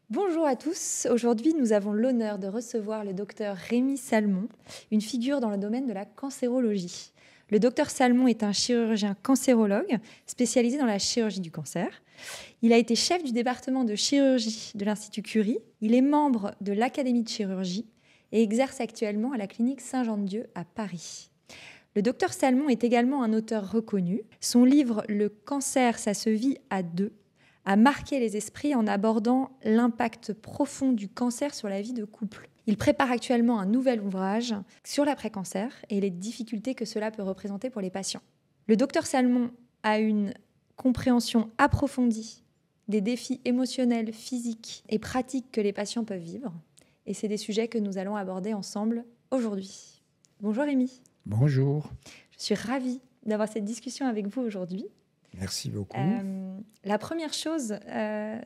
Bonjour à tous. Aujourd'hui, nous avons l'honneur de recevoir le docteur Rémi Salmon, une figure dans le domaine de la cancérologie. Le docteur Salmon est un chirurgien cancérologue spécialisé dans la chirurgie du cancer. Il a été chef du département de chirurgie de l'Institut Curie. Il est membre de l'Académie de chirurgie et exerce actuellement à la clinique Saint-Jean-de-Dieu à Paris. Le docteur Salmon est également un auteur reconnu. Son livre « Le cancer, ça se vit à deux » a marqué les esprits en abordant l'impact profond du cancer sur la vie de couple. Il prépare actuellement un nouvel ouvrage sur l'après-cancer et les difficultés que cela peut représenter pour les patients. Le docteur Salmon a une compréhension approfondie des défis émotionnels, physiques et pratiques que les patients peuvent vivre. Et c'est des sujets que nous allons aborder ensemble aujourd'hui. Bonjour Rémi. Bonjour. Je suis ravie d'avoir cette discussion avec vous aujourd'hui. Merci beaucoup. La première chose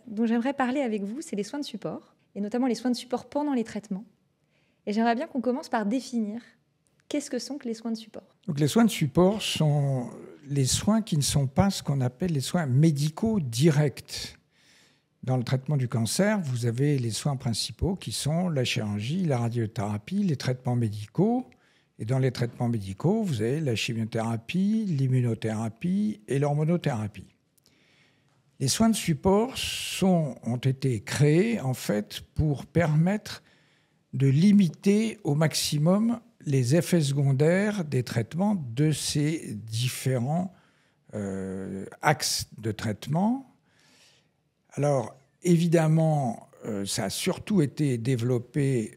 dont j'aimerais parler avec vous, c'est les soins de support, et notamment les soins de support pendant les traitements. Et j'aimerais bien qu'on commence par définir qu'est-ce que sont que les soins de support. Donc, les soins de support sont les soins qui ne sont pas ce qu'on appelle les soins médicaux directs. Dans le traitement du cancer, vous avez les soins principaux qui sont la chirurgie, la radiothérapie, les traitements médicaux. Et dans les traitements médicaux, vous avez la chimiothérapie, l'immunothérapie et l'hormonothérapie. Les soins de support ont été créés en fait pour permettre de limiter au maximum les effets secondaires des traitements de ces différents axes de traitement. Alors évidemment, ça a surtout été développé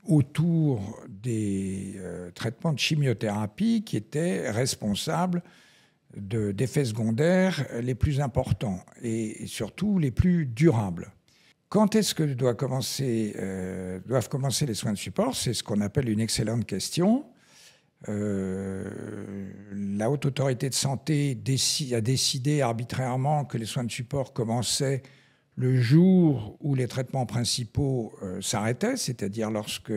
autour des traitements de chimiothérapie qui étaient responsables d'effets secondaires les plus importants et surtout les plus durables. Quand est-ce que doivent commencer les soins de support? C'est ce qu'on appelle une excellente question. La Haute Autorité de Santé a décidé arbitrairement que les soins de support commençaient le jour où les traitements principaux s'arrêtaient, c'est-à-dire lorsque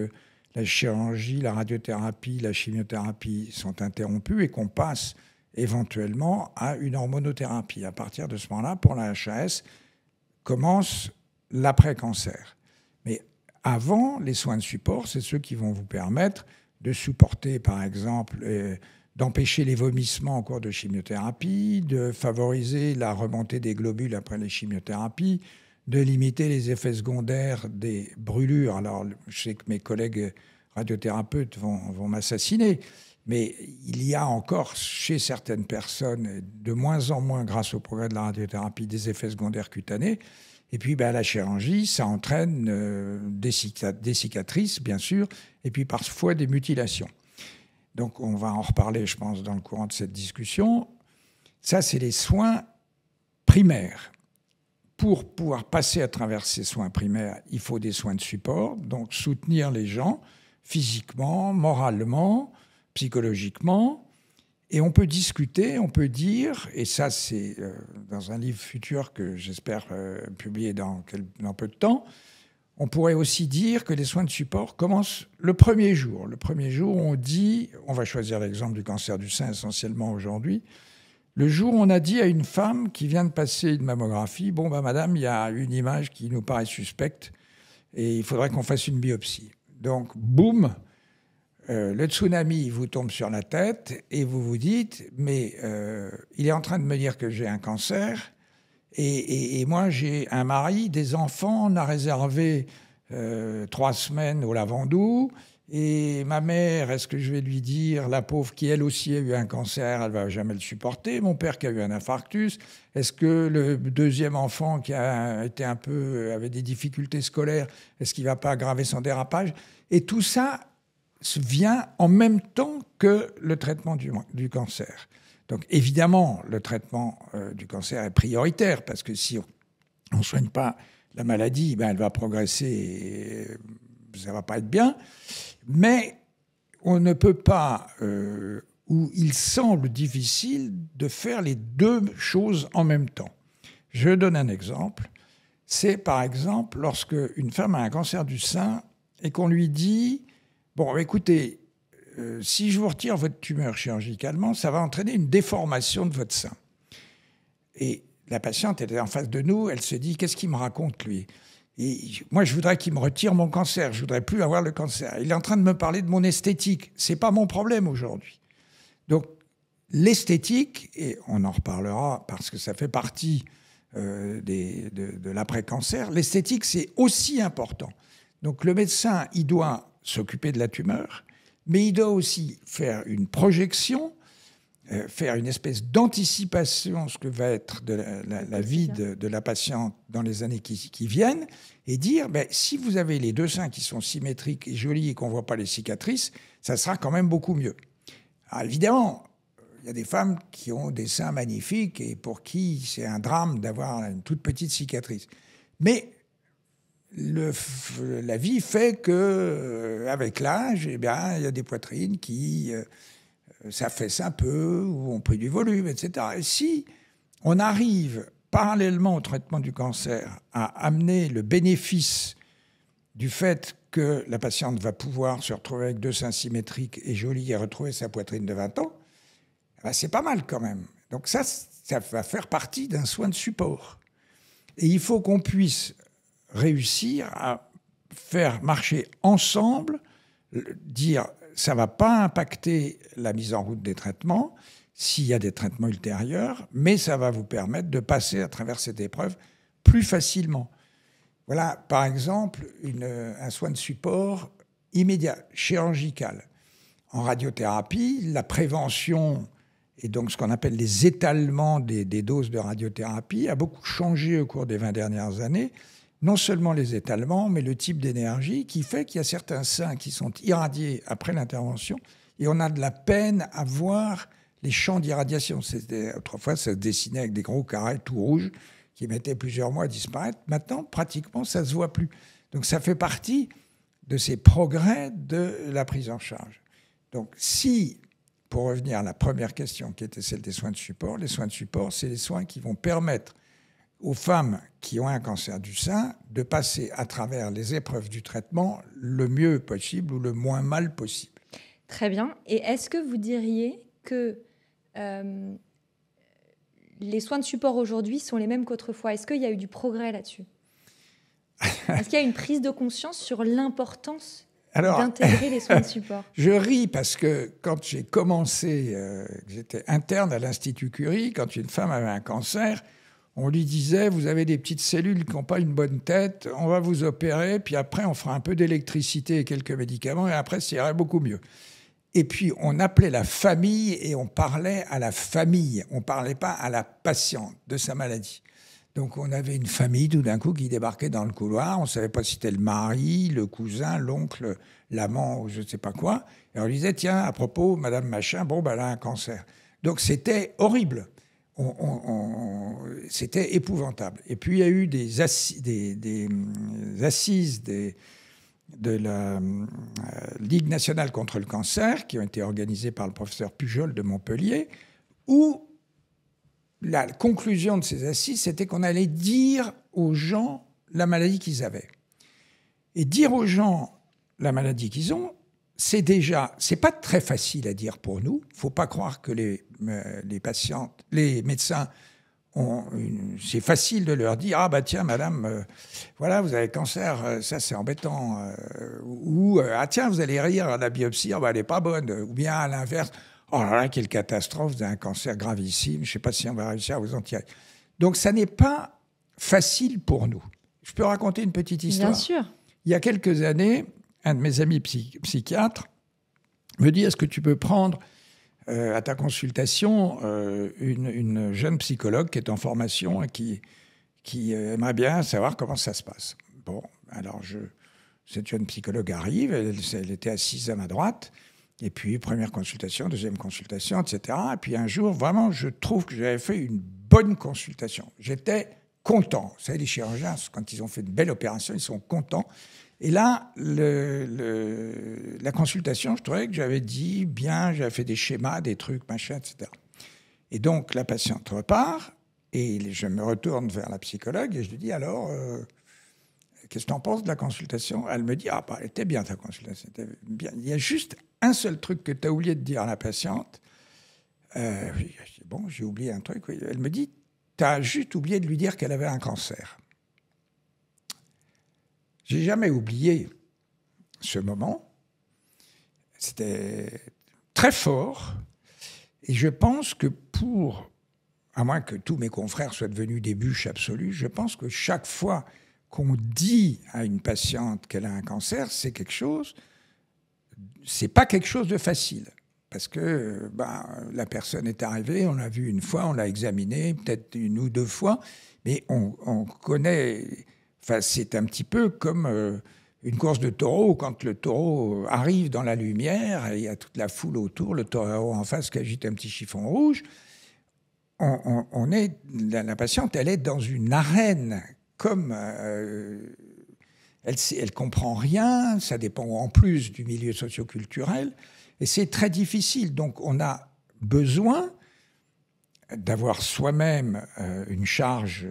la chirurgie, la radiothérapie, la chimiothérapie sont interrompues et qu'on passe éventuellement à une hormonothérapie. À partir de ce moment-là, pour la HAS, commence l'après-cancer. Mais avant, les soins de support, c'est ceux qui vont vous permettre de supporter, par exemple, d'empêcher les vomissements en cours de chimiothérapie, de favoriser la remontée des globules après les chimiothérapies, de limiter les effets secondaires des brûlures. Alors, je sais que mes collègues radiothérapeutes vont m'assassiner, mais il y a encore chez certaines personnes, de moins en moins grâce au progrès de la radiothérapie, des effets secondaires cutanés. Et puis, la chirurgie, ça entraîne des cicatrices, bien sûr, et puis parfois des mutilations. Donc, on va en reparler, je pense, dans le courant de cette discussion. Ça, c'est les soins primaires. Pour pouvoir passer à travers ces soins primaires, il faut des soins de support, donc soutenir les gens physiquement, moralement, psychologiquement. Et on peut discuter, on peut dire, et ça, c'est dans un livre futur que j'espère publier dans peu de temps, on pourrait aussi dire que les soins de support commencent le premier jour. Le premier jour, on dit, on va choisir l'exemple du cancer du sein essentiellement aujourd'hui, le jour où on a dit à une femme qui vient de passer une mammographie, bon, madame, il y a une image qui nous paraît suspecte et il faudrait qu'on fasse une biopsie. Donc, boum, le tsunami vous tombe sur la tête et vous vous dites, mais il est en train de me dire que j'ai un cancer. Et moi, j'ai un mari, des enfants, on a réservé 3 semaines au Lavandou. Et ma mère, est-ce que je vais lui dire, la pauvre qui elle aussi a eu un cancer, elle ne va jamais le supporter. Mon père qui a eu un infarctus. Est-ce que le deuxième enfant qui a été avait des difficultés scolaires, est-ce qu'il ne va pas aggraver son dérapage? Et tout ça vient en même temps que le traitement du cancer. Donc évidemment, le traitement du cancer est prioritaire parce que si on ne soigne pas la maladie, elle va progresser et ça ne va pas être bien. Mais on ne peut pas, ou il semble difficile, de faire les deux choses en même temps. Je donne un exemple. C'est par exemple lorsque une femme a un cancer du sein et qu'on lui dit « Bon, écoutez, si je vous retire votre tumeur chirurgicalement, ça va entraîner une déformation de votre sein. » Et la patiente était en face de nous, elle se dit « Qu'est-ce qu'il me raconte, lui ?» Et moi, je voudrais qu'il me retire mon cancer. Je voudrais plus avoir le cancer. Il est en train de me parler de mon esthétique. C'est pas mon problème aujourd'hui. Donc, l'esthétique, et on en reparlera parce que ça fait partie de l'après-cancer, l'esthétique, c'est aussi important. Donc, le médecin, il doit s'occuper de la tumeur, mais il doit aussi faire une projection, faire une espèce d'anticipation de ce que va être la vie de la patiente dans les années qui viennent, et dire, si vous avez les deux seins qui sont symétriques et jolis et qu'on ne voit pas les cicatrices, ça sera quand même beaucoup mieux. Alors évidemment, il y a des femmes qui ont des seins magnifiques et pour qui c'est un drame d'avoir une toute petite cicatrice. Mais la vie fait qu'avec l'âge, il y a des poitrines qui s'affaissent un peu ou ont pris du volume, etc. Et si on arrive, parallèlement au traitement du cancer, à amener le bénéfice du fait que la patiente va pouvoir se retrouver avec deux seins symétriques et jolis et retrouver sa poitrine de 20 ans, c'est pas mal quand même. Donc ça va faire partie d'un soin de support. Et il faut qu'on puisse réussir à faire marcher ensemble, dire ça ne va pas impacter la mise en route des traitements s'il y a des traitements ultérieurs, mais ça va vous permettre de passer à travers cette épreuve plus facilement. Voilà, par exemple, un soin de support immédiat, chirurgical. En radiothérapie, la prévention et donc ce qu'on appelle les étalements des doses de radiothérapie a beaucoup changé au cours des 20 dernières années. Non seulement les étalements, mais le type d'énergie qui fait qu'il y a certains seins qui sont irradiés après l'intervention et on a de la peine à voir les champs d'irradiation. Autrefois, ça se dessinait avec des gros carrés tout rouges qui mettaient plusieurs mois à disparaître. Maintenant, pratiquement, ça ne se voit plus. Donc ça fait partie de ces progrès de la prise en charge. Donc si, pour revenir à la première question qui était celle des soins de support, les soins de support, c'est les soins qui vont permettre aux femmes qui ont un cancer du sein de passer à travers les épreuves du traitement le mieux possible ou le moins mal possible. Très bien. Et est-ce que vous diriez que les soins de support aujourd'hui sont les mêmes qu'autrefois? Est-ce qu'il y a eu du progrès là-dessus? Est-ce qu'il y a une prise de conscience sur l'importance d'intégrer les soins de support? Je ris parce que quand j'ai commencé, j'étais interne à l'Institut Curie, quand une femme avait un cancer, on lui disait, vous avez des petites cellules qui n'ont pas une bonne tête, on va vous opérer, puis après on fera un peu d'électricité et quelques médicaments, et après ça irait beaucoup mieux. Et puis on appelait la famille et on parlait à la famille, on ne parlait pas à la patiente de sa maladie. Donc on avait une famille tout d'un coup qui débarquait dans le couloir, on ne savait pas si c'était le mari, le cousin, l'oncle, l'amant ou je ne sais pas quoi, et on lui disait, tiens, à propos, madame machin, elle a un cancer. Donc c'était horrible. C'était épouvantable. Et puis, il y a eu des assises de la Ligue nationale contre le cancer qui ont été organisées par le professeur Pujol de Montpellier, où la conclusion de ces assises, c'était qu'on allait dire aux gens la maladie qu'ils avaient. Et dire aux gens la maladie qu'ils ont, c'est pas très facile à dire pour nous. Il ne faut pas croire que les médecins, c'est facile de leur dire « Ah bah tiens, madame, voilà, vous avez cancer, ça c'est embêtant. » Ou « Ah tiens, vous allez rire, la biopsie, elle n'est pas bonne. » Ou bien à l'inverse « Oh là là, quelle catastrophe, vous avez un cancer gravissime, je ne sais pas si on va réussir à vous en tirer. » Donc ça n'est pas facile pour nous. Je peux raconter une petite histoire? Bien sûr. Il y a quelques années, un de mes amis psychiatres me dit, est-ce que tu peux prendre à ta consultation une jeune psychologue qui est en formation et qui aimerait bien savoir comment ça se passe. Bon, alors cette jeune psychologue arrive, elle était assise à ma droite, et puis première consultation, deuxième consultation, etc. Et puis un jour, vraiment, je trouve que j'avais fait une bonne consultation. J'étais content. Vous savez, les chirurgiens, quand ils ont fait une belle opération, ils sont contents. Et là, la consultation, je trouvais que j'avais dit bien, j'avais fait des schémas, des trucs, machin, etc. Et donc, la patiente repart, et je me retourne vers la psychologue, et je lui dis, alors, qu'est-ce que tu en penses de la consultation? Elle me dit, elle était bien ta consultation, c'était bien. Il y a juste un seul truc que tu as oublié de dire à la patiente. Je dis, bon, j'ai oublié un truc. Oui. Elle me dit, tu as juste oublié de lui dire qu'elle avait un cancer. J'ai jamais oublié ce moment. C'était très fort. Et je pense que à moins que tous mes confrères soient devenus des bûches absolues, je pense que chaque fois qu'on dit à une patiente qu'elle a un cancer, c'est pas quelque chose de facile. Parce que la personne est arrivée, on l'a vue une fois, on l'a examinée, peut-être une ou deux fois, mais on connaît... Enfin, c'est un petit peu comme une course de taureau. Quand le taureau arrive dans la lumière, il y a toute la foule autour, le taureau en face qui agite un petit chiffon rouge. La patiente, elle est dans une arène, comme elle comprend rien, ça dépend en plus du milieu socioculturel, et c'est très difficile. Donc on a besoin d'avoir soi-même une charge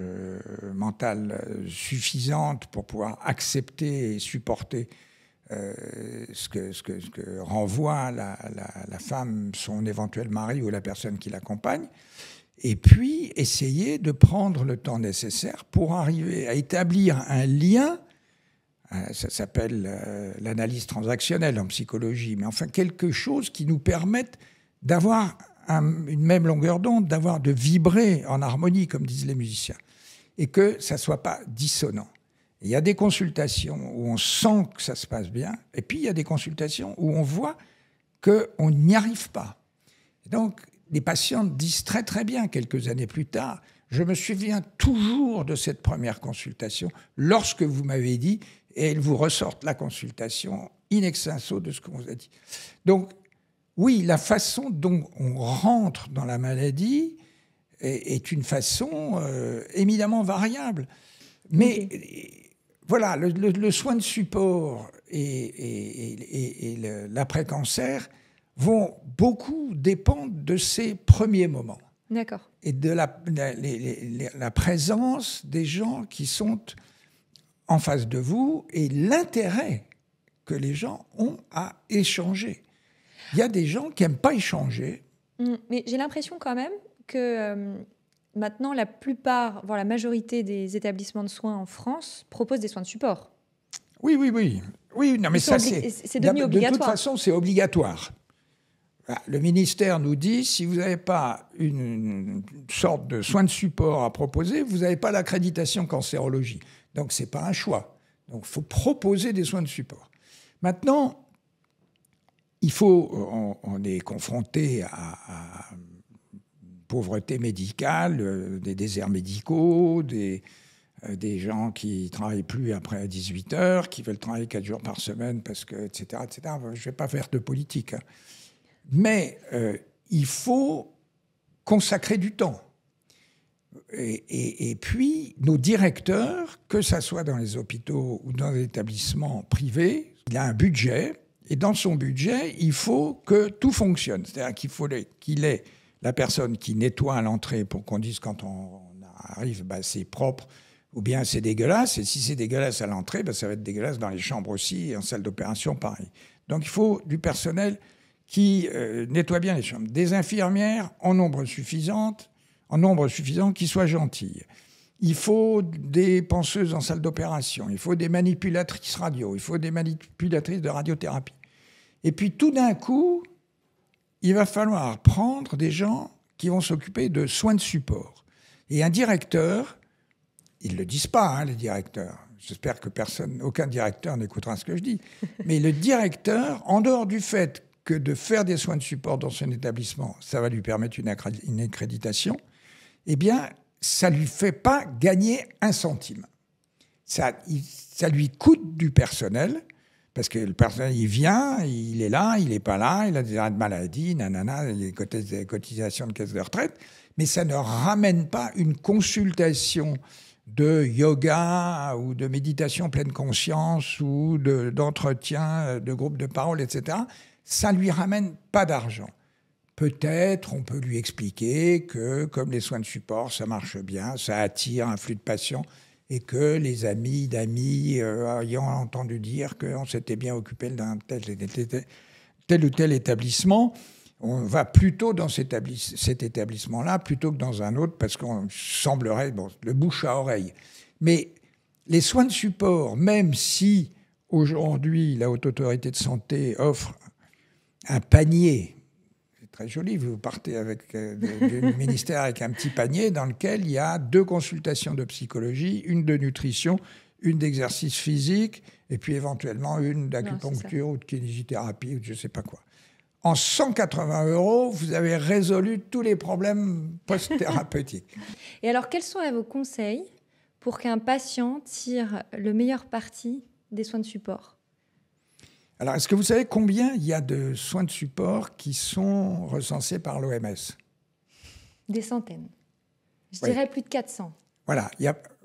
mentale suffisante pour pouvoir accepter et supporter ce que renvoie la femme, son éventuel mari ou la personne qui l'accompagne, et puis essayer de prendre le temps nécessaire pour arriver à établir un lien. Ça s'appelle l'analyse transactionnelle en psychologie, mais enfin quelque chose qui nous permette d'avoir une même longueur d'onde, de vibrer en harmonie, comme disent les musiciens, et que ça ne soit pas dissonant. Il y a des consultations où on sent que ça se passe bien, et puis il y a des consultations où on voit qu'on n'y arrive pas. Et donc, les patientes disent très très bien, quelques années plus tard, je me souviens toujours de cette première consultation, lorsque vous m'avez dit, et elles vous ressortent la consultation in extenso de ce qu'on vous a dit. Donc, oui, la façon dont on rentre dans la maladie est une façon éminemment variable. Mais voilà, le soin de support et l'après-cancer vont beaucoup dépendre de ces premiers moments. D'accord. Et de la présence des gens qui sont en face de vous et l'intérêt que les gens ont à échanger. Il y a des gens qui n'aiment pas échanger. Mais j'ai l'impression quand même que maintenant, la plupart, voire la majorité des établissements de soins en France proposent des soins de support. Oui. Oui, non, mais ça, c'est devenu obligatoire. De toute façon, c'est obligatoire. Le ministère nous dit, si vous n'avez pas une sorte de soin de support à proposer, vous n'avez pas l'accréditation cancérologie. Donc, ce n'est pas un choix. Donc, il faut proposer des soins de support. Maintenant, on est confronté à pauvreté médicale, des déserts médicaux, des gens qui ne travaillent plus après 18 heures, qui veulent travailler 4 jours par semaine, parce que, etc. Je ne vais pas faire de politique. Mais il faut consacrer du temps. Et puis, nos directeurs, que ce soit dans les hôpitaux ou dans les établissements privés, il a un budget. Et dans son budget, il faut que tout fonctionne. C'est-à-dire qu'il ait la personne qui nettoie à l'entrée pour qu'on dise quand on arrive, c'est propre, ou bien c'est dégueulasse. Et si c'est dégueulasse à l'entrée, ça va être dégueulasse dans les chambres aussi, et en salle d'opération, pareil. Donc il faut du personnel qui nettoie bien les chambres. Des infirmières en nombre suffisant qui soient gentilles. Il faut des penseuses en salle d'opération. Il faut des manipulatrices radio. Il faut des manipulatrices de radiothérapie. Et puis tout d'un coup, il va falloir prendre des gens qui vont s'occuper de soins de support. Et un directeur, ils ne le disent pas, les directeurs. J'espère que aucun directeur n'écoutera ce que je dis. Mais le directeur, en dehors du fait que de faire des soins de support dans son établissement, ça va lui permettre une accréditation, eh bien, ça ne lui fait pas gagner un centime. Ça lui coûte du personnel, parce que le personnel, il vient, il est là, il n'est pas là, il a des arrêts de maladie, les cotisations de caisse de retraite, mais ça ne ramène pas une consultation de yoga ou de méditation pleine conscience ou d'entretien de groupe de parole, etc. Ça ne lui ramène pas d'argent. Peut-être on peut lui expliquer que, comme les soins de support, ça marche bien, ça attire un flux de patients, et que les amis d'amis ayant entendu dire qu'on s'était bien occupé d'un tel ou tel établissement, on va plutôt dans cet établissement-là plutôt que dans un autre, parce qu'on semblerait, le bouche à oreille. Mais les soins de support, même si aujourd'hui la Haute Autorité de Santé offre un panier, c'est très joli, vous partez du ministère avec un petit panier dans lequel il y a 2 consultations de psychologie, une de nutrition, une d'exercice physique, et puis éventuellement une d'acupuncture ou de kinésithérapie ou de je ne sais pas quoi. En 180 €, vous avez résolu tous les problèmes post-thérapeutiques. Et alors, quels sont vos conseils pour qu'un patient tire le meilleur parti des soins de support? Alors, est-ce que vous savez combien il y a de soins de support qui sont recensés par l'OMS? Des centaines. Je dirais plus de 400. Voilà.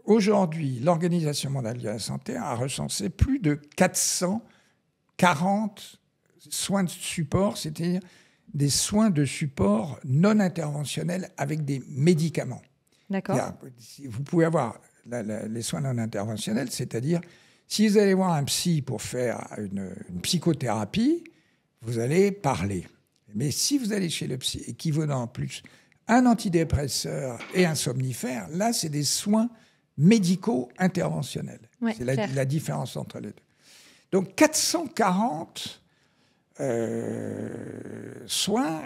Aujourd'hui, l'Organisation mondiale de la santé a recensé plus de 440 soins de support, c'est-à-dire des soins de support non interventionnels avec des médicaments. D'accord. Vous pouvez avoir les soins non interventionnels, c'est-à-dire si vous allez voir un psy pour faire une psychothérapie, vous allez parler. Mais si vous allez chez le psy et qu'il vous donne en plus un antidépresseur et un somnifère, là, c'est des soins médicaux interventionnels. Ouais, c'est la différence entre les deux. Donc 440 soins.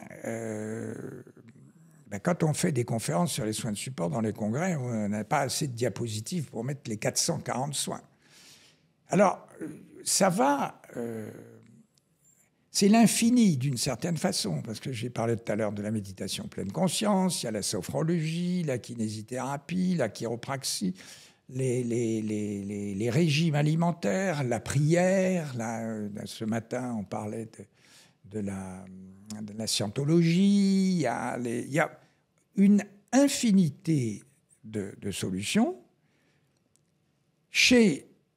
Quand on fait des conférences sur les soins de support dans les congrès, on n'a pas assez de diapositives pour mettre les 440 soins. Alors, ça va... c'est l'infini d'une certaine façon, parce que j'ai parlé tout à l'heure de la méditation pleine conscience, il y a la sophrologie, la kinésithérapie, la chiropraxie, les régimes alimentaires, la prière. Ce matin, on parlait de la scientologie. Il y a une infinité de solutions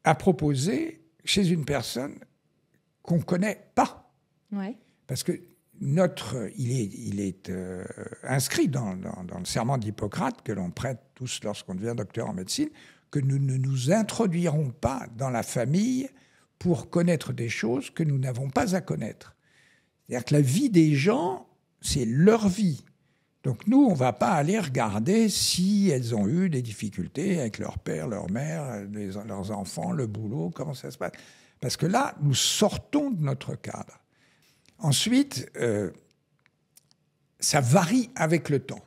à proposer chez une personne qu'on ne connaît pas. Ouais. Parce que il est inscrit dans le serment d'Hippocrate que l'on prête tous lorsqu'on devient docteur en médecine, que nous ne nous introduirons pas dans la famille pour connaître des choses que nous n'avons pas à connaître. C'est-à-dire que la vie des gens, c'est leur vie. Donc nous, on ne va pas aller regarder si elles ont eu des difficultés avec leur père, leur mère, leurs enfants, le boulot, comment ça se passe. Parce que là, nous sortons de notre cadre. Ensuite, ça varie avec le temps.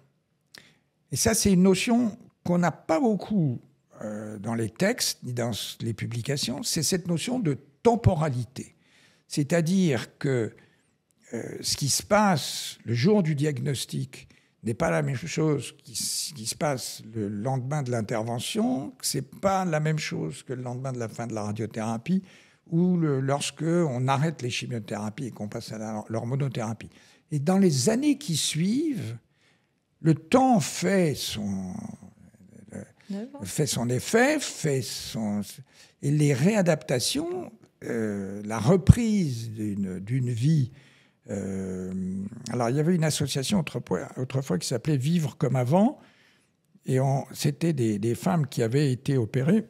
Et ça, c'est une notion qu'on n'a pas beaucoup dans les textes ni dans les publications. C'est cette notion de temporalité. C'est-à-dire que ce qui se passe le jour du diagnostic n'est pas la même chose qui se passe le lendemain de l'intervention, que ce n'est pas la même chose que le lendemain de la fin de la radiothérapie ou lorsque on arrête les chimiothérapies et qu'on passe à l'hormonothérapie. Et dans les années qui suivent, le temps fait son effet, et les réadaptations, la reprise d'une vie. Alors, il y avait une association autrefois qui s'appelait Vivre comme avant, et c'était des femmes qui avaient été opérées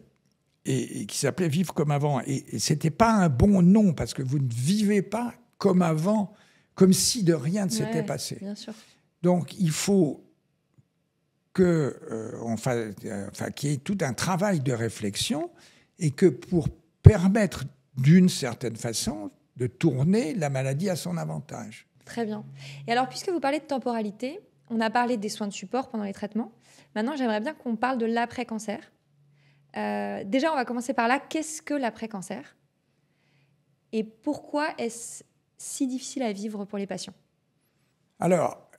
et qui s'appelaient Vivre comme avant. Et ce n'était pas un bon nom, parce que vous ne vivez pas comme avant, comme si de rien ne s'était passé. Bien sûr. Donc, il faut qu'il y ait tout un travail de réflexion, et que pour permettre, d'une certaine façon, de tourner la maladie à son avantage. Très bien. Et alors, puisque vous parlez de temporalité, on a parlé des soins de support pendant les traitements. Maintenant, j'aimerais bien qu'on parle de l'après-cancer. Déjà, on va commencer par là. Qu'est-ce que l'après-cancer? Et pourquoi est-ce si difficile à vivre pour les patients? Alors,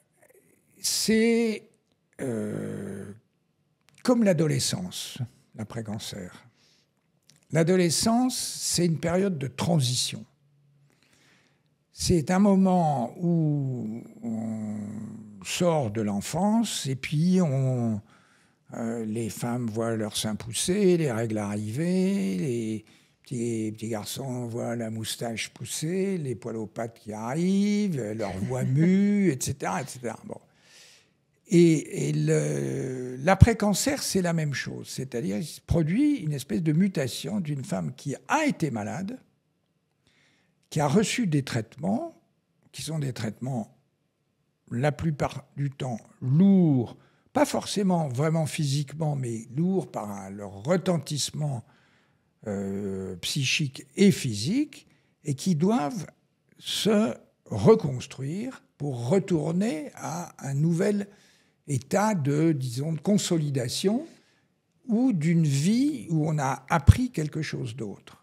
c'est comme l'adolescence, l'après-cancer. L'adolescence, c'est une période de transition. C'est un moment où on sort de l'enfance et puis les femmes voient leur sein pousser, les règles arriver, les petits garçons voient la moustache pousser, les poils aux pattes qui arrivent, leur voix mue, etc. etc. Bon. Et l'après-cancer, c'est la même chose. C'est-à-dire qu'il se produit une espèce de mutation d'une femme qui a été malade, qui a reçu des traitements, qui sont des traitements, la plupart du temps, lourds, pas forcément vraiment physiquement, mais lourds par leur retentissement psychiques et physiques, et qui doivent se reconstruire pour retourner à un nouvel état de consolidation ou d'une vie où on a appris quelque chose d'autre.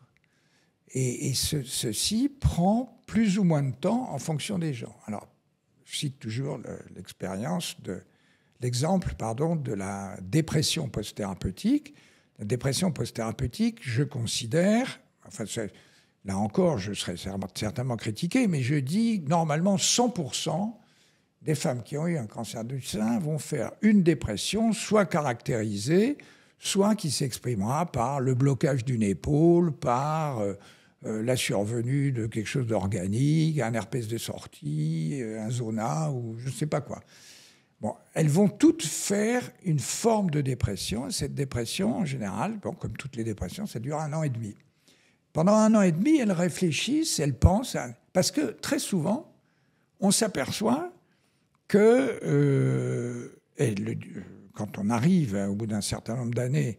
Et ceci prend plus ou moins de temps en fonction des gens. Alors, je cite toujours l'exemple de la dépression post-thérapeutique. La dépression post-thérapeutique, je considère, là encore, je serais certainement critiqué, mais je dis normalement 100% des femmes qui ont eu un cancer du sein vont faire une dépression, soit caractérisée, soit qui s'exprimera par le blocage d'une épaule, par la survenue de quelque chose d'organique, un herpès de sortie, un zona ou je ne sais pas quoi. Bon, elles vont toutes faire une forme de dépression. Cette dépression, en général, comme toutes les dépressions, ça dure 1 an et demi. Pendant 1 an et demi, elles réfléchissent, elles pensent... Parce que très souvent, on s'aperçoit que quand on arrive au bout d'un certain nombre d'années,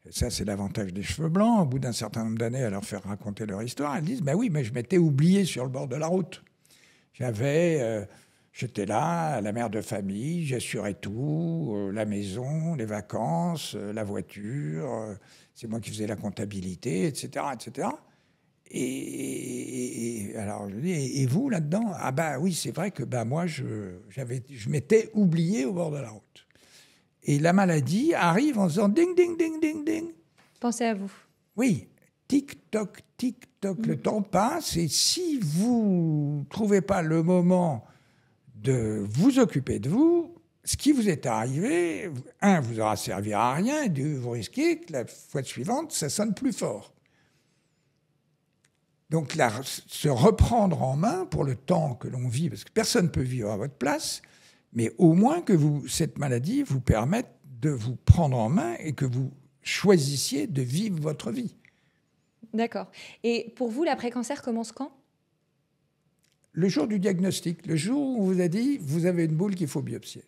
ça c'est l'avantage des cheveux blancs, au bout d'un certain nombre d'années à leur faire raconter leur histoire, elles disent « oui, mais je m'étais oublié sur le bord de la route. J'étais là, la mère de famille, j'assurais tout, la maison, les vacances, la voiture, c'est moi qui faisais la comptabilité, etc. etc. » Et alors je dis, et vous là-dedans? Ah oui, c'est vrai que moi je m'étais oublié au bord de la route. Et la maladie arrive en faisant ding, ding, ding, ding, ding. Pensez à vous. Oui, tic-toc, tic-toc, le temps passe. Et si vous ne trouvez pas le moment de vous occuper de vous, ce qui vous est arrivé, vous aura servi à rien, et vous risquez que la fois suivante, ça sonne plus fort. Donc là, se reprendre en main pour le temps que l'on vit, parce que personne ne peut vivre à votre place, mais au moins que cette maladie vous permette de vous prendre en main et que vous choisissiez de vivre votre vie. D'accord. Et pour vous, l'après-cancer commence quand? Le jour du diagnostic, le jour où on vous a dit « vous avez une boule qu'il faut biopsier ».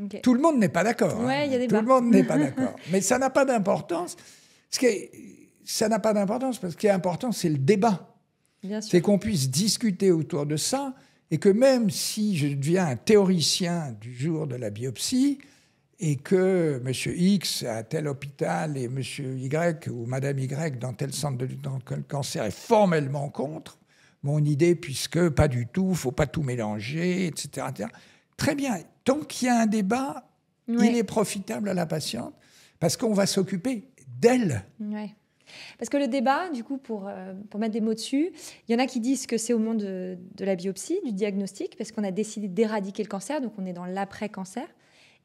Okay. Tout le monde n'est pas d'accord. Ouais, y a des Tout le monde n'est pas d'accord. Mais ça n'a pas d'importance. Ça n'a pas d'importance parce que ce qui est important, c'est le débat. C'est qu'on puisse discuter autour de ça et que même si je deviens un théoricien du jour de la biopsie et que M. X à tel hôpital et M. Y ou Mme Y dans tel centre de lutte contre le cancer est formellement contre mon idée, puisque pas du tout, il ne faut pas tout mélanger, etc., etc. Très bien. Tant qu'il y a un débat, il est profitable à la patiente parce qu'on va s'occuper d'elle. Ouais. Parce que le débat, du coup, pour mettre des mots dessus, il y en a qui disent que c'est au moment de la biopsie, du diagnostic, parce qu'on a décidé d'éradiquer le cancer, donc on est dans l'après-cancer.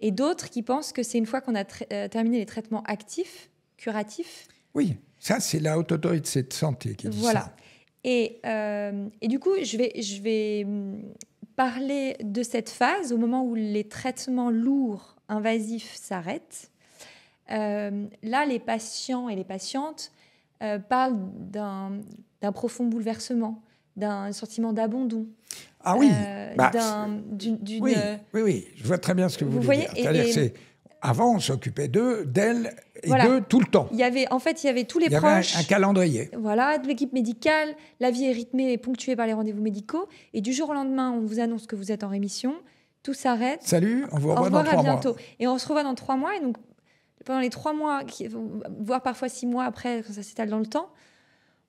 Et d'autres qui pensent que c'est une fois qu'on a terminé les traitements actifs, curatifs. Oui, ça, c'est la Haute Autorité de Santé qui dit ça. Et du coup, je vais parler de cette phase au moment où les traitements lourds, invasifs s'arrêtent. Là, les patients et les patientes parlent d'un profond bouleversement, d'un sentiment d'abandon. Ah oui, oui, je vois très bien ce que vous voulez dire. C'est-à-dire avant, on s'occupait d'elle et d'eux tout le temps. Il y avait tous les proches. Il y avait un calendrier. Voilà, de l'équipe médicale. La vie est rythmée et ponctuée par les rendez-vous médicaux. Et du jour au lendemain, on vous annonce que vous êtes en rémission. Tout s'arrête. Salut, on vous revoit dans 3 mois. Et on se revoit dans 3 mois. Et donc, pendant les 3 mois, voire parfois 6 mois après, quand ça s'étale dans le temps,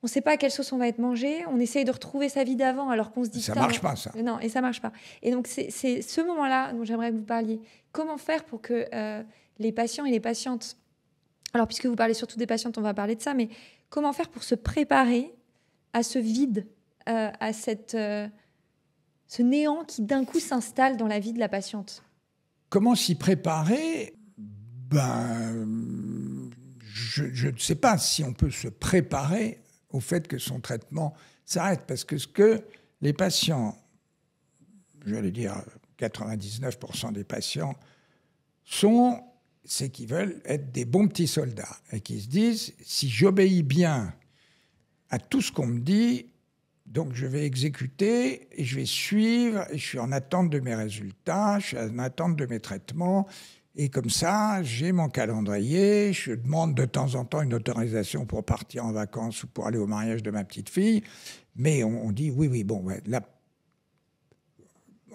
on ne sait pas à quelle sauce on va être mangé. On essaye de retrouver sa vie d'avant alors qu'on se dit... Ça ne marche pas, ça. Non, et ça ne marche pas. Et donc, c'est ce moment-là dont j'aimerais que vous parliez. Comment faire pour que les patients et les patientes... Alors, puisque vous parlez surtout des patientes, on va parler de ça, mais comment faire pour se préparer à ce vide, à ce néant qui d'un coup s'installe dans la vie de la patiente? Comment s'y préparer? Je ne sais pas si on peut se préparer au fait que son traitement s'arrête, parce que ce que les patients, j'allais dire 99% des patients, c'est qu'ils veulent être des bons petits soldats et qui se disent, si j'obéis bien à tout ce qu'on me dit, donc je vais exécuter et je vais suivre, et je suis en attente de mes résultats, je suis en attente de mes traitements, Et comme ça, j'ai mon calendrier, je demande de temps en temps une autorisation pour partir en vacances ou pour aller au mariage de ma petite fille. Mais on dit, oui, bon, là,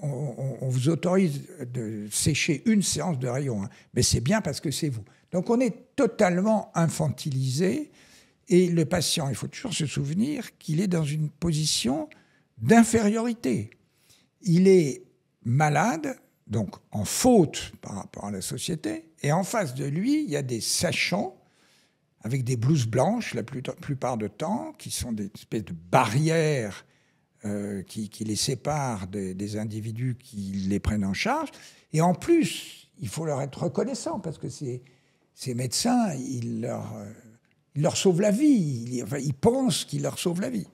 on vous autorise de sécher une séance de rayon, hein, mais c'est bien parce que c'est vous. Donc on est totalement infantilisé et le patient, il faut toujours se souvenir qu'il est dans une position d'infériorité. Il est malade, donc en faute par rapport à la société, et en face de lui, il y a des sachants avec des blouses blanches la plupart du temps, qui sont des espèces de barrières qui les séparent des individus qui les prennent en charge. Et en plus, il faut leur être reconnaissant, parce que ces médecins, ils leur sauvent la vie. Ils pensent qu'ils leur sauvent la vie.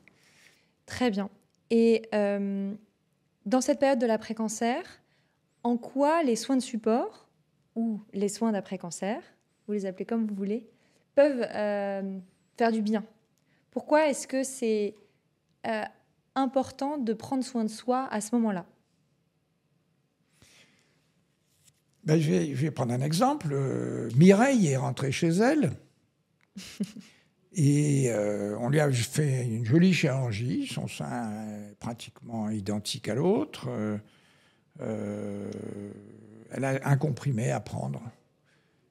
Très bien. Et dans cette période de l'après-cancer, en quoi les soins de support ou les soins d'après-cancer, vous les appelez comme vous voulez, peuvent faire du bien? Pourquoi est-ce que c'est important de prendre soin de soi à ce moment-là? Je vais prendre un exemple. Mireille est rentrée chez elle et on lui a fait une jolie chirurgie. Son sein est pratiquement identique à l'autre. Elle a un comprimé à prendre.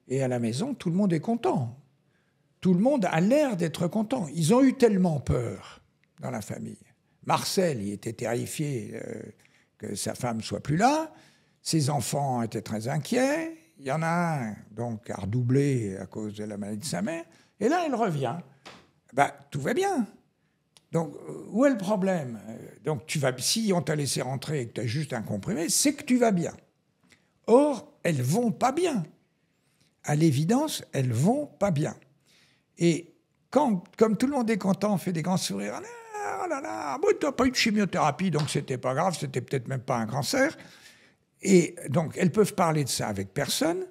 Et à la maison, tout le monde est content. Tout le monde a l'air d'être content. Ils ont eu tellement peur dans la famille. Marcel, il était terrifié que sa femme soit plus là. Ses enfants étaient très inquiets. Il y en a un, donc, qui a redoublé à cause de la maladie de sa mère. Et là, elle revient. Tout va bien. Donc, où est le problème? Donc, si on t'a laissé rentrer et que tu as juste un comprimé, c'est que tu vas bien. Or, elles vont pas bien. À l'évidence, elles vont pas bien. Et comme tout le monde est content, on fait des grands sourires. Oh là là, tu n'as pas eu de chimiothérapie, donc c'était pas grave, c'était peut-être même pas un cancer. Et donc, elles peuvent parler de ça avec personne.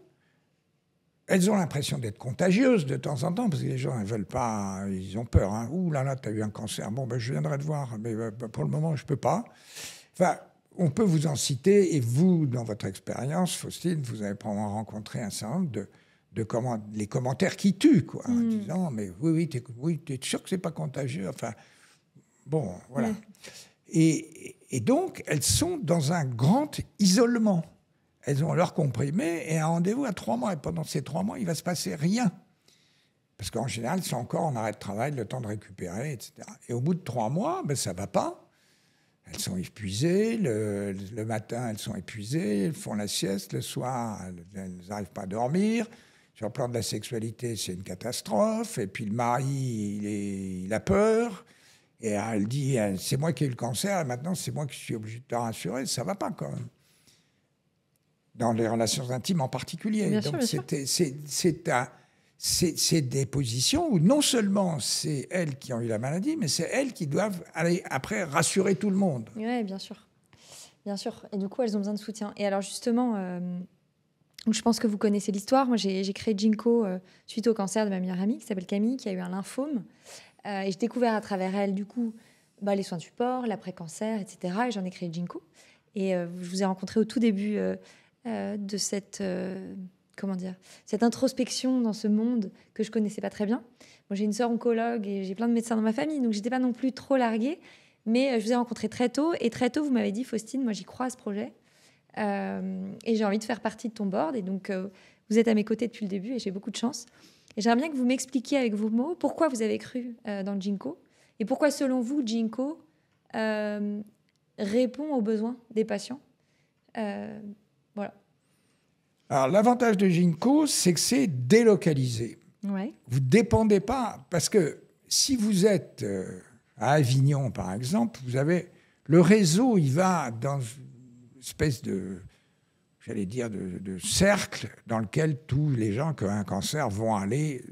Elles ont l'impression d'être contagieuses de temps en temps, parce que les gens ne veulent pas, ils ont peur. Hein. Ouh là là, tu as eu un cancer. Bon, je viendrai te voir, mais pour le moment, je ne peux pas. Enfin, on peut vous en citer, et vous, dans votre expérience, Faustine, vous avez probablement rencontré un certain nombre les commentaires qui tuent, quoi, en disant, mais oui, t'es sûr que c'est pas contagieux. Enfin, bon, voilà. Et donc, elles sont dans un grand isolement. Elles ont leur comprimé et un rendez-vous à 3 mois. Et pendant ces 3 mois, il ne va se passer rien. Parce qu'en général, c'est encore en arrêt de travail, le temps de récupérer, etc. Et au bout de 3 mois, ça ne va pas. Elles sont épuisées. Le matin, elles sont épuisées. Elles font la sieste. Le soir, elles n'arrivent pas à dormir. Sur le plan de la sexualité, c'est une catastrophe. Et puis le mari, il a peur. Et elle dit, c'est moi qui ai eu le cancer, et maintenant c'est moi qui suis obligé de te rassurer. Ça ne va pas quand même. Dans les relations intimes en particulier. Bien Donc sûr. c'est des positions où non seulement c'est elles qui ont eu la maladie, mais c'est elles qui doivent aller après rassurer tout le monde. Oui, bien sûr. Bien sûr. Et du coup, elles ont besoin de soutien. Et alors justement, je pense que vous connaissez l'histoire. Moi, j'ai créé Ginkgo suite au cancer de ma meilleure amie qui s'appelle Camille, qui a eu un lymphome. Et j'ai découvert à travers elle, du coup, les soins de support, l'après-cancer, etc. Et j'en ai créé Ginkgo. Et je vous ai rencontré au tout début de cette introspection dans ce monde que je connaissais pas très bien. Moi, j'ai une sœur oncologue et j'ai plein de médecins dans ma famille, donc j'étais pas non plus trop larguée. Mais je vous ai rencontré très tôt. Et très tôt, vous m'avez dit, Faustine, moi, j'y crois à ce projet. Et j'ai envie de faire partie de ton board. Et donc, vous êtes à mes côtés depuis le début et j'ai beaucoup de chance. Et j'aimerais bien que vous m'expliquiez avec vos mots pourquoi vous avez cru dans le Ginkgo et pourquoi, selon vous, Ginkgo répond aux besoins des patients. Voilà. Alors, l'avantage de Ginkgo, c'est que c'est délocalisé. Ouais. Vous ne dépendez pas, parce que si vous êtes à Avignon, par exemple, vous avez le réseau, il va dans une espèce de, j'allais dire, de cercle dans lequel tous les gens qui ont un cancer vont aller.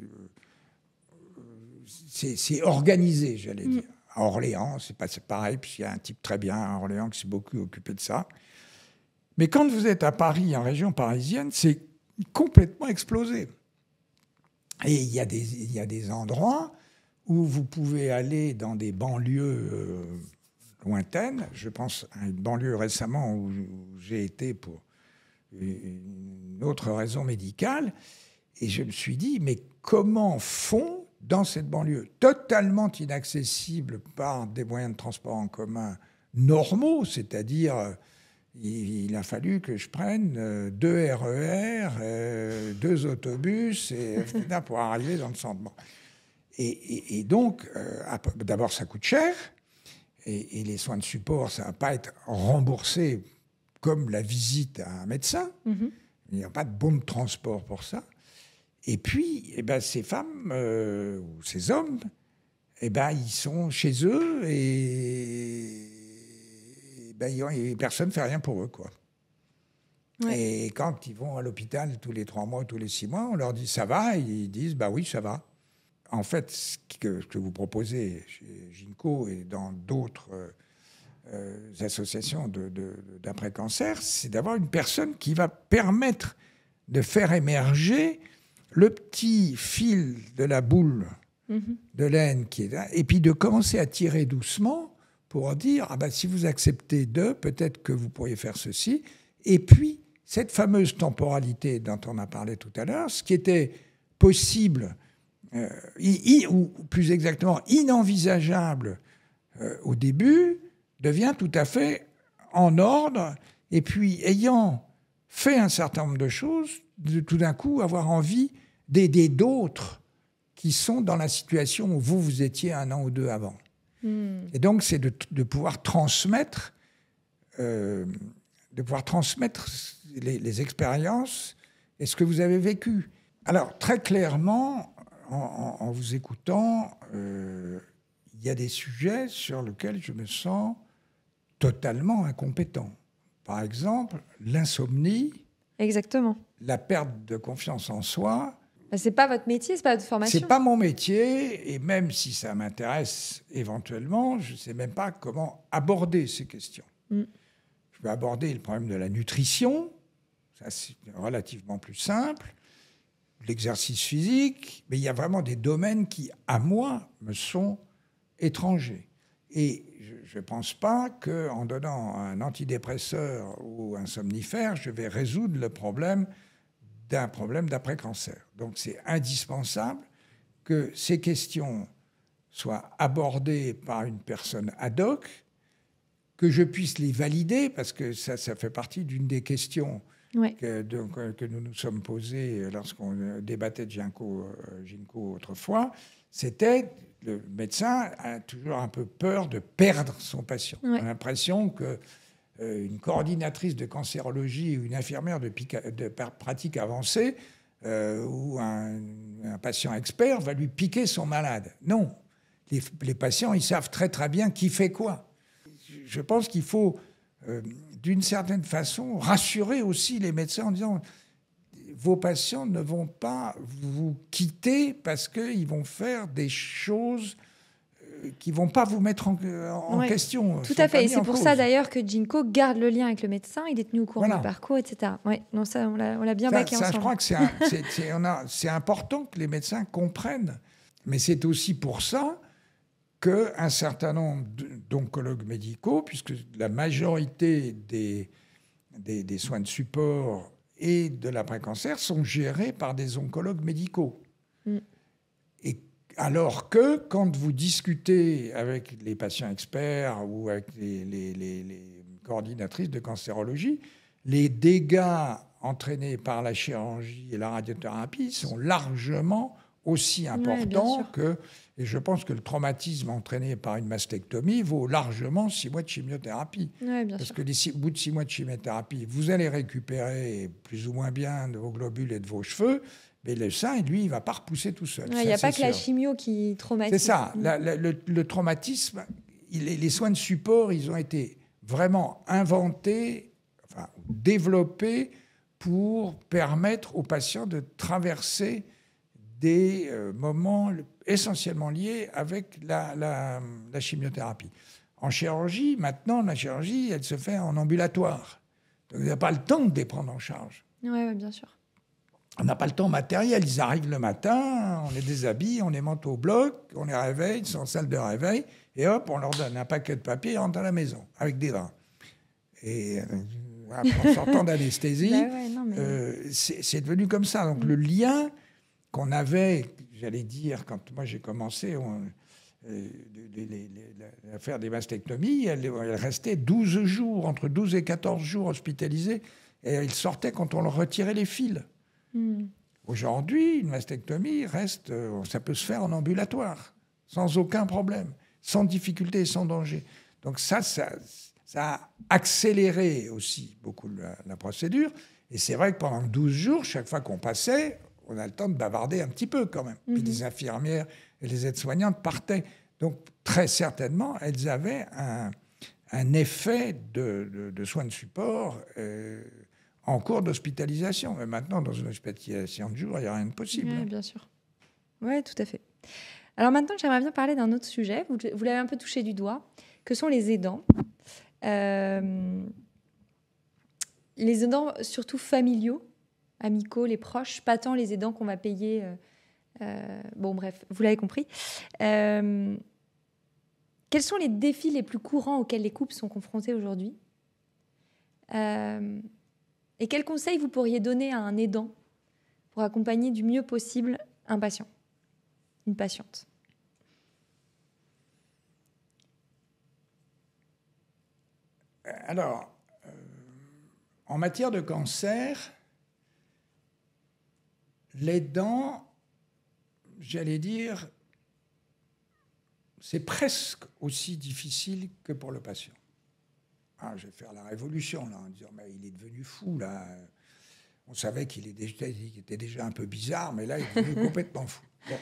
C'est organisé, j'allais dire. À Orléans, c'est pareil, puisqu'il y a un type très bien à Orléans qui s'est beaucoup occupé de ça. Mais quand vous êtes à Paris, en région parisienne, c'est complètement explosé. Et il y a des endroits où vous pouvez aller dans des banlieues lointaines. Je pense à une banlieue récemment où j'ai été pour une autre raison médicale. Et je me suis dit, mais comment font dans cette banlieue totalement inaccessible par des moyens de transport en commun normaux, c'est-à-dire il a fallu que je prenne 2 RER, 2 autobus pour arriver dans le centre. Bon. Et donc, d'abord, ça coûte cher, et les soins de support, ça ne va pas être remboursé comme la visite à un médecin. Mm-hmm. Il n'y a pas de bon de transport pour ça. Et puis, ces femmes ou ces hommes, ils sont chez eux et personne ne fait rien pour eux, quoi. Ouais. Et quand ils vont à l'hôpital tous les 3 mois, tous les 6 mois, on leur dit « ça va ?» et ils disent « oui, ça va ». En fait, ce que vous proposez chez Ginkgo et dans d'autres associations d'après-cancer, c'est d'avoir une personne qui va permettre de faire émerger le petit fil de la boule de laine qui est là, et puis de commencer à tirer doucement pour dire si vous acceptez peut-être que vous pourriez faire ceci. Et puis, cette fameuse temporalité dont on a parlé tout à l'heure, ce qui était possible, ou plus exactement inenvisageable au début, devient tout à fait en ordre. Et puis, ayant fait un certain nombre de choses, de tout d'un coup avoir envie d'aider d'autres qui sont dans la situation où vous étiez 1 an ou 2 avant. Et donc, c'est de pouvoir transmettre, les expériences et ce que vous avez vécu. Alors, très clairement, en vous écoutant, il y a des sujets sur lesquels je me sens totalement incompétent. Par exemple, l'insomnie. Exactement. La perte de confiance en soi. C'est pas votre métier, c'est pas votre formation. C'est pas mon métier, et même si ça m'intéresse éventuellement, je sais même pas comment aborder ces questions. Je vais aborder le problème de la nutrition, ça c'est relativement plus simple, l'exercice physique, mais il y a vraiment des domaines qui, à moi, me sont étrangers. Et je ne pense pas qu'en donnant un antidépresseur ou un somnifère, je vais résoudre le problème d'un problème d'après-cancer. Donc c'est indispensable que ces questions soient abordées par une personne ad hoc, que je puisse les valider, parce que ça fait partie d'une des questions que nous nous sommes posées lorsqu'on débattait de Ginkgo autrefois. C'était, le médecin a toujours un peu peur de perdre son patient. On a l'impression que une coordinatrice de cancérologie ou une infirmière de pratique avancée ou un patient expert va lui piquer son malade. Non, les patients, ils savent très très bien qui fait quoi. Je pense qu'il faut, d'une certaine façon, rassurer aussi les médecins en disant vos patients ne vont pas vous quitter parce qu'ils vont faire des choses qui ne vont pas vous mettre en question. Tout à fait. Et c'est pour ça, d'ailleurs, que Ginkgo garde le lien avec le médecin. Il est tenu au courant du parcours, etc. Ouais. Non, ça, on l'a bien baqué ensemble. Je crois que c'est important que les médecins comprennent. Mais c'est aussi pour ça qu'un certain nombre d'oncologues médicaux, puisque la majorité des soins de support et de l'après-cancer sont gérés par des oncologues médicaux. Et alors que, quand vous discutez avec les patients experts ou avec les coordinatrices de cancérologie, les dégâts entraînés par la chirurgie et la radiothérapie sont largement aussi importants que... Et je pense que le traumatisme entraîné par une mastectomie vaut largement 6 mois de chimiothérapie. Parce que au bout de 6 mois de chimiothérapie, vous allez récupérer plus ou moins bien de vos globules et de vos cheveux, mais le sein, lui, il ne va pas repousser tout seul. Il n'y a pas que la chimio qui traumatise. C'est ça. Le traumatisme, les soins de support, ils ont été vraiment inventés, développés pour permettre aux patients de traverser des moments essentiellement liés avec la chimiothérapie. En chirurgie, maintenant, la chirurgie, elle se fait en ambulatoire. Donc, il n'y a pas le temps de les prendre en charge. Oui, bien sûr. On n'a pas le temps matériel. Ils arrivent le matin, on les déshabille, on les monte au bloc, on les réveille, ils sont en salle de réveil, et hop, on leur donne un paquet de papier, ils rentrent à la maison, avec des draps. Et en sortant d'anesthésie. Bah ouais, non, mais... C'est devenu comme ça. Donc le lien qu'on avait, j'allais dire, quand moi j'ai commencé à faire des mastectomies, elle restait 12 jours, entre 12 et 14 jours hospitalisée, et elle sortait quand on leur retirait les fils. Aujourd'hui, une mastectomie reste, ça peut se faire en ambulatoire, sans aucun problème, sans difficulté et sans danger. Donc ça a accéléré aussi beaucoup la procédure. Et c'est vrai que pendant 12 jours, chaque fois qu'on passait, on a le temps de bavarder un petit peu quand même. Puis les infirmières et les aides-soignantes partaient. Donc très certainement, elles avaient un effet de soins de support en cours d'hospitalisation. Mais maintenant, dans une hospitalisation de jour, il n'y a rien de possible. Oui, bien sûr. Oui, tout à fait. Alors maintenant, j'aimerais bien parler d'un autre sujet. Vous l'avez un peu touché du doigt, que sont les aidants. Les aidants, surtout familiaux, amicaux, les proches, pas tant les aidants qu'on va payer. Bon, bref, vous l'avez compris. Quels sont les défis les plus courants auxquels les couples sont confrontés aujourd'hui ? Et quels conseils vous pourriez donner à un aidant pour accompagner du mieux possible un patient, une patiente ? Alors, en matière de cancer, l'aidant, j'allais dire, c'est presque aussi difficile que pour le patient. Je vais faire la révolution, là, en disant, mais il est devenu fou, là. On savait qu'il était déjà un peu bizarre, mais là, il est devenu complètement fou. Bon.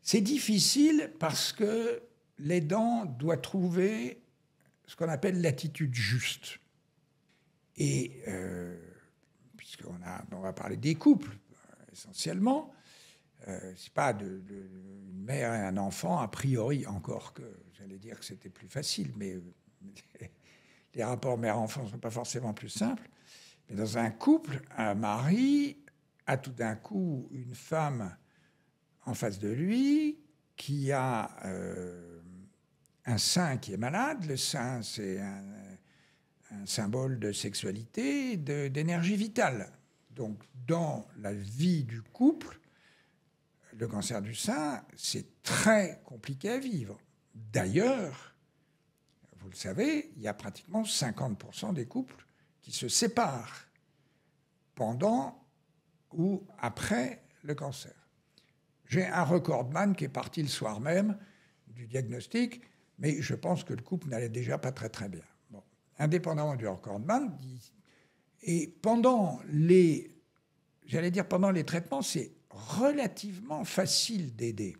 C'est difficile parce que l'aidant doit trouver ce qu'on appelle l'attitude juste. Et puisqu'on va parler des couples, essentiellement, c'est pas une mère et un enfant, a priori, encore que j'allais dire que c'était plus facile, mais les rapports mère-enfant ne sont pas forcément plus simples. Mais dans un couple, un mari a tout d'un coup une femme en face de lui qui a un sein qui est malade. Le sein, c'est un symbole de sexualité, d'énergie vitale. Donc, dans la vie du couple, le cancer du sein, c'est très compliqué à vivre. D'ailleurs, vous le savez, il y a pratiquement 50% des couples qui se séparent pendant ou après le cancer. J'ai un recordman qui est parti le soir même du diagnostic, mais je pense que le couple n'allait déjà pas très très bien. Bon. Indépendamment du recordman, et pendant les traitements, c'est relativement facile d'aider.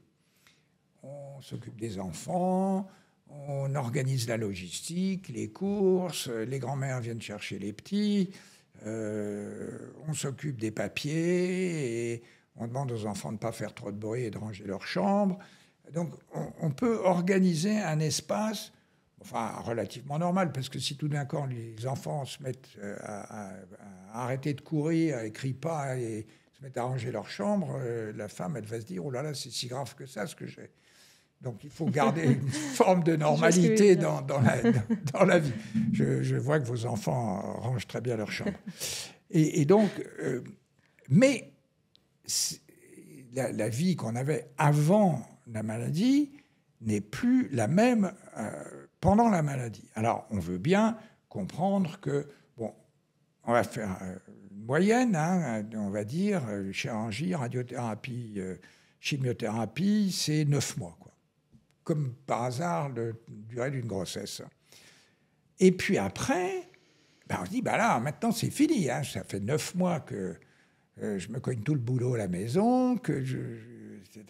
On s'occupe des enfants, on organise la logistique, les courses, les grands-mères viennent chercher les petits, on s'occupe des papiers, et on demande aux enfants de ne pas faire trop de bruit et de ranger leur chambre. Donc on peut organiser un espace relativement normal, parce que si tout d'un coup les enfants se mettent à arrêter de courir, et crient pas et se mettent à ranger leur chambre, la femme, elle va se dire « Oh là là, c'est si grave que ça, ce que j'ai ». Donc il faut garder une forme de normalité dans la vie. Je vois que vos enfants rangent très bien leur chambre. Et donc, mais la vie qu'on avait avant la maladie n'est plus la même pendant la maladie. Alors, on veut bien comprendre que, bon, on va faire une moyenne, on va dire, chirurgie, radiothérapie, chimiothérapie, c'est 9 mois, quoi. Comme par hasard, la durée d'une grossesse. Et puis après, on se dit, là, maintenant, c'est fini. Ça fait 9 mois que je me cogne tout le boulot à la maison, etc.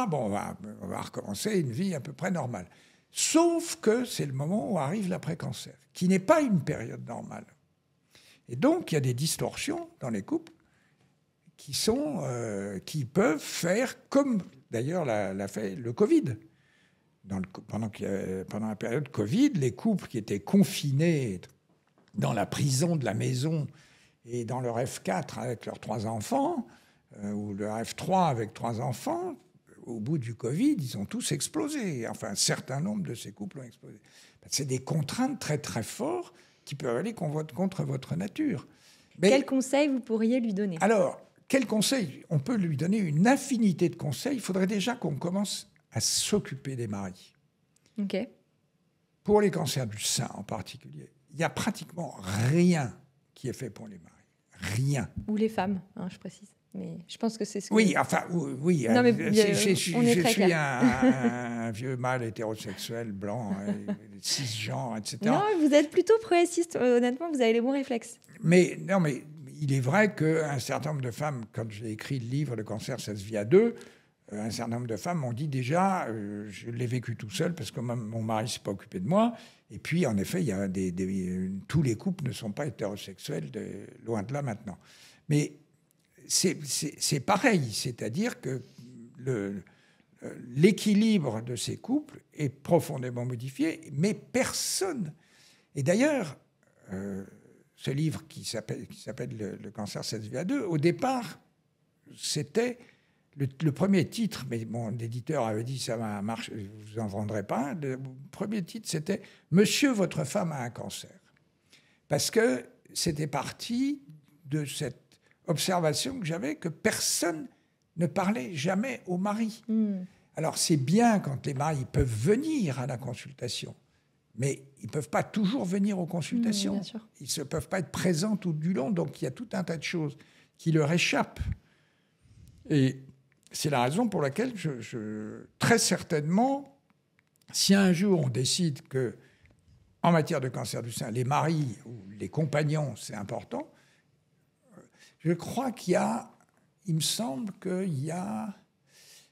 Bon, on va recommencer une vie à peu près normale. Sauf que c'est le moment où arrive l'après-cancer, qui n'est pas une période normale. Et donc, il y a des distorsions dans les couples qui peuvent faire, comme d'ailleurs l'a fait le Covid. Pendant la période Covid, les couples qui étaient confinés dans la prison de la maison et dans leur F4 avec leurs 3 enfants, ou leur F3 avec 3 enfants, au bout du Covid, ils ont tous explosé. Enfin, un certain nombre de ces couples ont explosé. C'est des contraintes très, très fortes qui peuvent aller contre votre nature. Mais, quel conseil vous pourriez lui donner? Alors, quel conseil? On peut lui donner une infinité de conseils. Il faudrait déjà qu'on commence à s'occuper des maris. Ok. Pour les cancers du sein en particulier, il n'y a pratiquement rien qui est fait pour les maris. Rien. Ou les femmes, je précise. Mais je pense que c'est ce que... Oui, enfin, oui. Non, mais je suis un un vieux mâle hétérosexuel, blanc, cisgenre, etc. Non, vous êtes plutôt progressiste. Honnêtement, vous avez les bons réflexes. Mais il est vrai qu'un certain nombre de femmes, quand j'ai écrit le livre « Le cancer, ça se vit à deux », un certain nombre de femmes m'ont dit déjà, je l'ai vécu tout seul parce que mon mari ne s'est pas occupé de moi. Et puis, en effet, il y a tous les couples ne sont pas hétérosexuels, loin de là maintenant. Mais c'est pareil, c'est-à-dire que l'équilibre de ces couples est profondément modifié, mais personne. Et d'ailleurs, ce livre qui s'appelle Le cancer, ça se vit à deux, au départ, c'était le premier titre, mais mon éditeur avait dit ça va marcher, vous en vendrez pas. Le premier titre, c'était Monsieur, votre femme a un cancer, parce que c'était parti de cette observation que j'avais que personne ne parlait jamais au mari. Alors c'est bien quand les maris peuvent venir à la consultation, mais ils ne peuvent pas toujours venir aux consultations. Bien sûr. Ils ne peuvent pas être présents tout du long, donc il y a tout un tas de choses qui leur échappent. Et c'est la raison pour laquelle très certainement, si un jour on décide que, en matière de cancer du sein, les maris ou les compagnons, c'est important, je crois il me semble qu'il y a...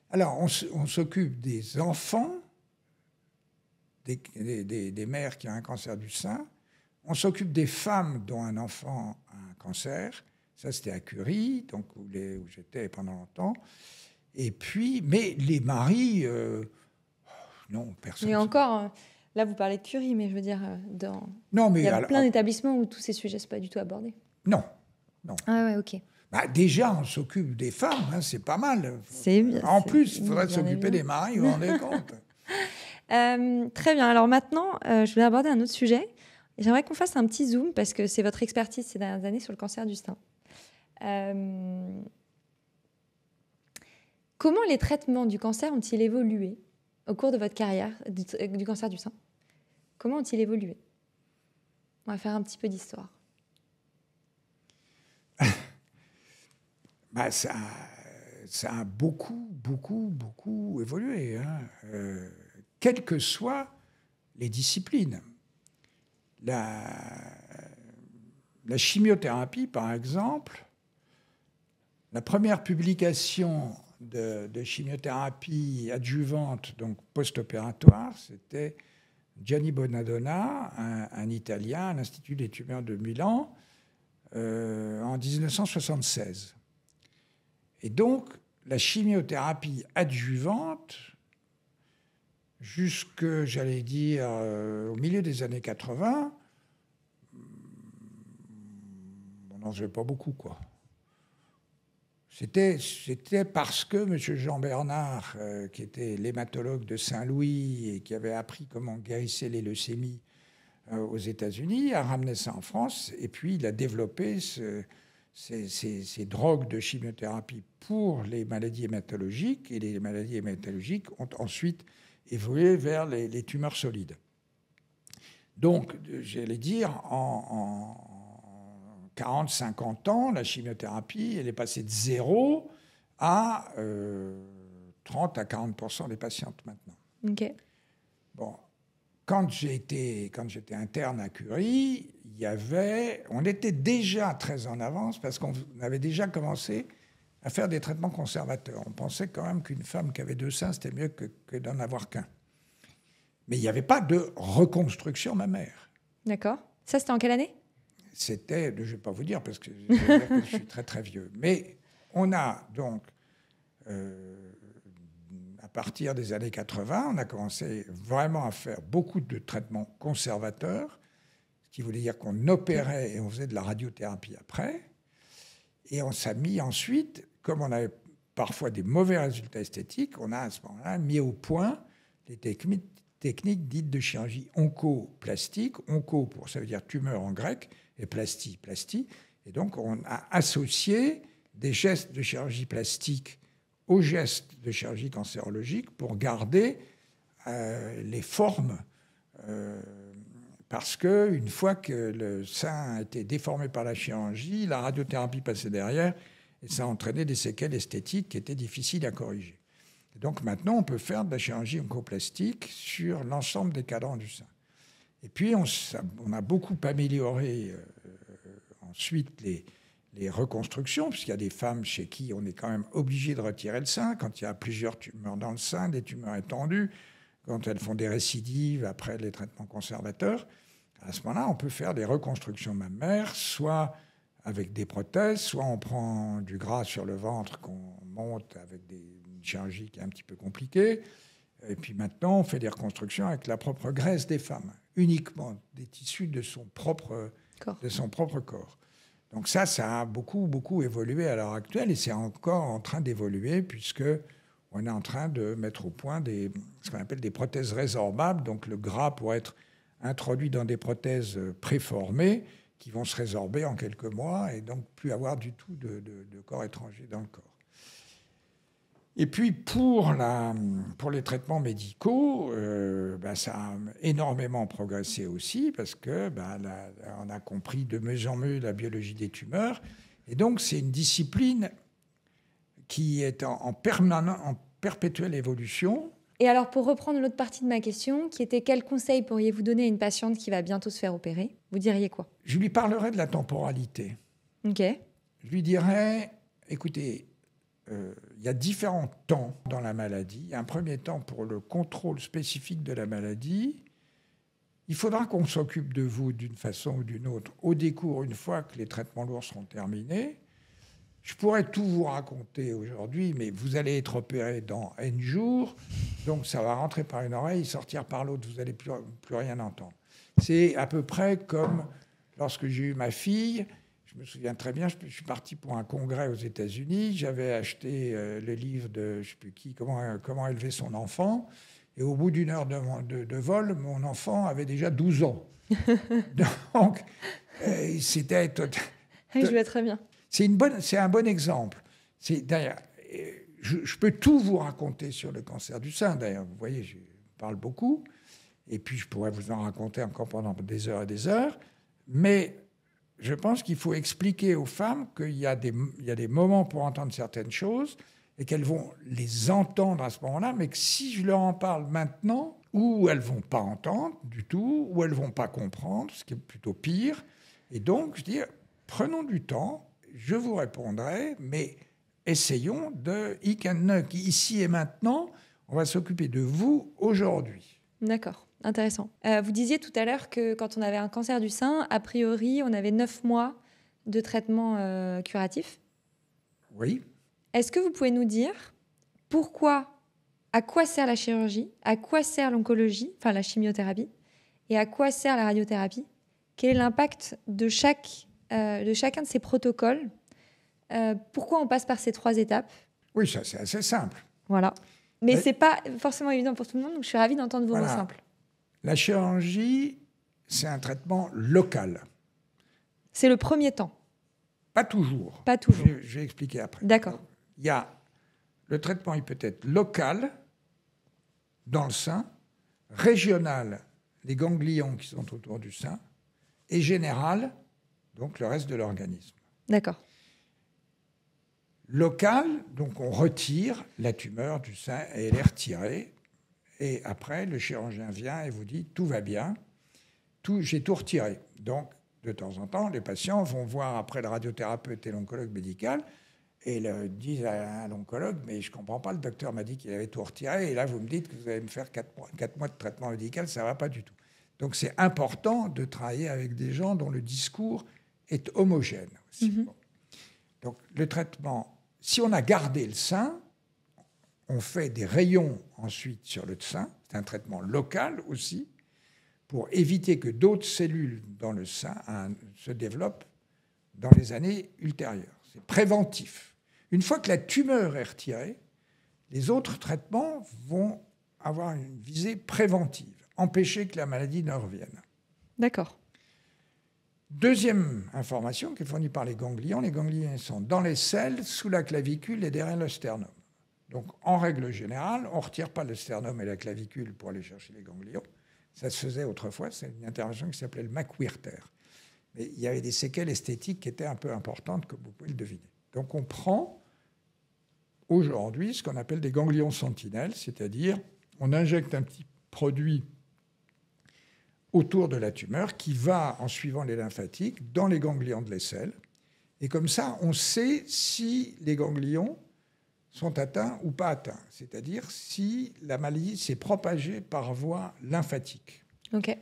Alors, on s'occupe des enfants, des mères qui ont un cancer du sein, on s'occupe des femmes dont un enfant a un cancer, ça c'était à Curie, donc où j'étais pendant longtemps. Et puis, mais les maris, non, personne. Et encore, là vous parlez de Curie, mais je veux dire, il y a plein d'établissements où tous ces sujets ne sont pas du tout abordés. Non. Ah ouais, ok. Déjà, on s'occupe des femmes, c'est pas mal. C'est en plus, il faudrait s'occuper des maris, vous vous rendez compte? Très bien. Alors maintenant, je voulais aborder un autre sujet. J'aimerais qu'on fasse un petit zoom, parce que c'est votre expertise ces dernières années sur le cancer du sein. Comment les traitements du cancer ont-ils évolué au cours de votre carrière du cancer du sein? Comment ont-ils évolué? On va faire un petit peu d'histoire. Ça a beaucoup évolué, quelles que soient les disciplines. La chimiothérapie, par exemple, la première publication de chimiothérapie adjuvante, donc post-opératoire, c'était Gianni Bonadonna, un Italien, à l'Institut des tumeurs de Milan, en 1976. Et donc, la chimiothérapie adjuvante, jusque, j'allais dire, au milieu des années 80, on n'en faisait pas beaucoup, quoi. C'était parce que M. Jean Bernard, qui était l'hématologue de Saint-Louis et qui avait appris comment guérissait les leucémies aux États-Unis, a ramené ça en France, et puis il a développé ces drogues de chimiothérapie pour les maladies hématologiques, et les maladies hématologiques ont ensuite évolué vers les tumeurs solides. Donc, j'allais dire, en 40-50 ans, la chimiothérapie, elle est passée de 0 à 30 à 40% des patientes maintenant. OK. Bon, quand j'étais interne à Curie, on était déjà très en avance parce qu'on avait déjà commencé à faire des traitements conservateurs. On pensait quand même qu'une femme qui avait 2 seins, c'était mieux que d'en avoir qu'un. Mais il n'y avait pas de reconstruction mammaire. D'accord. Ça, c'était en quelle année? C'était, je ne vais pas vous dire parce que je suis très très vieux. Mais on a donc, à partir des années 80, on a commencé vraiment à faire beaucoup de traitements conservateurs, ce qui voulait dire qu'on opérait et on faisait de la radiothérapie après. Et on s'est mis ensuite, comme on avait parfois des mauvais résultats esthétiques, on a à ce moment-là mis au point les techniques technique dite de chirurgie oncoplastique. Onco, ça veut dire tumeur en grec, et plastie. Et donc, on a associé des gestes de chirurgie plastique aux gestes de chirurgie cancérologique pour garder les formes. Parce qu'une fois que le sein a été déformé par la chirurgie, la radiothérapie passait derrière et ça entraînait des séquelles esthétiques qui étaient difficiles à corriger. Et donc maintenant, on peut faire de la chirurgie oncoplastique sur l'ensemble des cadrans du sein. Et puis, on a beaucoup amélioré ensuite les reconstructions, puisqu'il y a des femmes chez qui on est quand même obligé de retirer le sein, quand il y a plusieurs tumeurs dans le sein, des tumeurs étendues, quand elles font des récidives après les traitements conservateurs. À ce moment-là, on peut faire des reconstructions mammaires, soit avec des prothèses, soit on prend du gras sur le ventre qu'on monte avec une chirurgie qui est un petit peu compliquée. Et puis maintenant, on fait des reconstructions avec la propre graisse des femmes, uniquement des tissus de son propre corps. Donc ça a beaucoup, beaucoup évolué à l'heure actuelle et c'est encore en train d'évoluer puisqu'on est en train de mettre au point ce qu'on appelle des prothèses résorbables. Donc le gras pourrait être introduit dans des prothèses préformées qui vont se résorber en quelques mois et donc plus avoir du tout de corps étranger dans le corps. Et puis pour les traitements médicaux, ça a énormément progressé aussi parce que on a compris de mieux en mieux la biologie des tumeurs. Et donc c'est une discipline qui est en perpétuelle évolution. Et alors pour reprendre l'autre partie de ma question, qui était quel conseil pourriez-vous donner à une patiente qui va bientôt se faire opérer? Vous diriez quoi? Je lui parlerai de la temporalité. Ok. Je lui dirais, écoutez, il y a différents temps dans la maladie. Il y a un premier temps pour le contrôle spécifique de la maladie. Il faudra qu'on s'occupe de vous d'une façon ou d'une autre au décours une fois que les traitements lourds seront terminés. Je pourrais tout vous raconter aujourd'hui, mais vous allez être opéré dans N jours, donc ça va rentrer par une oreille, sortir par l'autre, vous n'allez plus rien entendre. C'est à peu près comme lorsque j'ai eu ma fille. Je me souviens très bien, je suis parti pour un congrès aux États-Unis. J'avais acheté le livre de je ne sais plus qui, comment élever son enfant. Et au bout d'une heure de vol, mon enfant avait déjà 12 ans. Donc, c'était... Je vois très bien. C'est un bon exemple. D'ailleurs, je peux tout vous raconter sur le cancer du sein. D'ailleurs, vous voyez, je parle beaucoup. Et puis, je pourrais vous en raconter encore pendant des heures et des heures. Mais... je pense qu'il faut expliquer aux femmes qu'il y a des moments pour entendre certaines choses et qu'elles vont les entendre à ce moment-là, mais que si je leur en parle maintenant, ou elles ne vont pas entendre du tout, ou elles ne vont pas comprendre, ce qui est plutôt pire. Et donc, je dis, prenons du temps, je vous répondrai, mais essayons ici et maintenant, on va s'occuper de vous aujourd'hui. D'accord. Intéressant. Vous disiez tout à l'heure que quand on avait un cancer du sein, a priori, on avait 9 mois de traitement curatif. Oui. Est-ce que vous pouvez nous dire à quoi sert la chirurgie, à quoi sert l'oncologie, enfin la chimiothérapie, et à quoi sert la radiothérapie? Quel est l'impact de chacun de ces protocoles? Pourquoi on passe par ces 3 étapes? Oui, ça c'est assez simple. Voilà. Mais ce n'est pas forcément évident pour tout le monde, donc je suis ravie d'entendre vos mots simples. La chirurgie, c'est un traitement local. C'est le premier temps. Pas toujours. Pas toujours. Je vais expliquer après. D'accord. Le traitement, il peut être local, dans le sein, régional, les ganglions qui sont autour du sein, et général, donc le reste de l'organisme. D'accord. Local, donc on retire la tumeur du sein et elle est retirée. Et après, le chirurgien vient et vous dit « tout va bien, j'ai tout retiré ». Donc, de temps en temps, les patients vont voir après le radiothérapeute et l'oncologue médical et disent à l'oncologue « mais je ne comprends pas, le docteur m'a dit qu'il avait tout retiré et là, vous me dites que vous allez me faire 4 mois de traitement médical, ça ne va pas du tout ». Donc, c'est important de travailler avec des gens dont le discours est homogène aussi. Bon. Donc, le traitement, si on a gardé le sein, on fait des rayons ensuite sur le sein, c'est un traitement local aussi, pour éviter que d'autres cellules dans le sein se développent dans les années ultérieures. C'est préventif. Une fois que la tumeur est retirée, les autres traitements vont avoir une visée préventive, empêcher que la maladie ne revienne. D'accord. Deuxième information qui est fournie par les ganglions sont dans les selles, sous la clavicule et derrière le sternum. Donc, en règle générale, on ne retire pas le sternum et la clavicule pour aller chercher les ganglions. Ça se faisait autrefois, c'est une intervention qui s'appelait le McWhirter. Mais il y avait des séquelles esthétiques qui étaient un peu importantes, comme vous pouvez le deviner. Donc, on prend aujourd'hui ce qu'on appelle des ganglions sentinelles, c'est-à-dire on injecte un petit produit autour de la tumeur qui va, en suivant les lymphatiques, dans les ganglions de l'aisselle. Et comme ça, on sait si les ganglions sont atteints ou pas atteints, c'est-à-dire si la maladie s'est propagée par voie lymphatique. OK.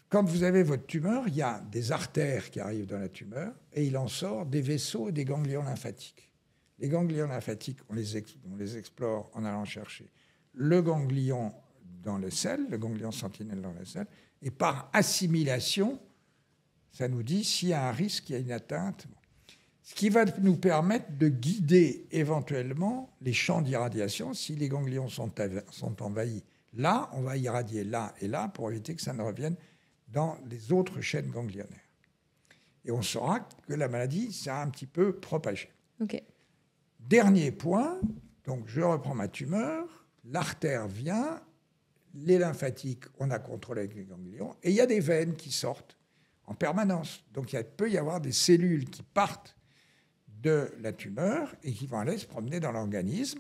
Quand vous avez votre tumeur, il y a des artères qui arrivent dans la tumeur et il en sort des vaisseaux et des ganglions lymphatiques. Les ganglions lymphatiques, on les explore en allant chercher le ganglion dans l'aisselle, le ganglion sentinelle dans l'aisselle, et par assimilation, ça nous dit s'il y a un risque, il y a une atteinte. Ce qui va nous permettre de guider éventuellement les champs d'irradiation. Si les ganglions sont envahis là, on va irradier là et là pour éviter que ça ne revienne dans les autres chaînes ganglionnaires. Et on saura que la maladie s'est un petit peu propagée. OK. Dernier point, donc je reprends ma tumeur, l'artère vient, les lymphatiques, on a contrôlé avec les ganglions, et il y a des veines qui sortent en permanence. Donc il peut y avoir des cellules qui partent de la tumeur et qui vont aller se promener dans l'organisme.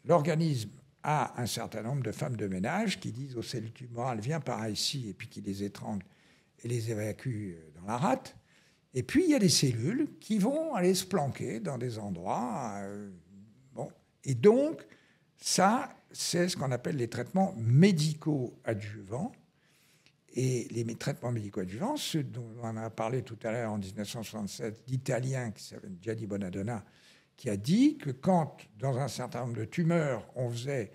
L'organisme a un certain nombre de femmes de ménage qui disent aux cellules tumorales « viens par ici » et puis qui les étranglent et les évacuent dans la rate. Et puis il y a des cellules qui vont aller se planquer dans des endroits. Et donc, ça, c'est ce qu'on appelle les traitements médicaux adjuvants. Et les traitements médicaux adjuvants, ceux dont on a parlé tout à l'heure en 1967, l'Italien qui s'appelle Gianni Bonadonna, qui a dit que quand, dans un certain nombre de tumeurs, on faisait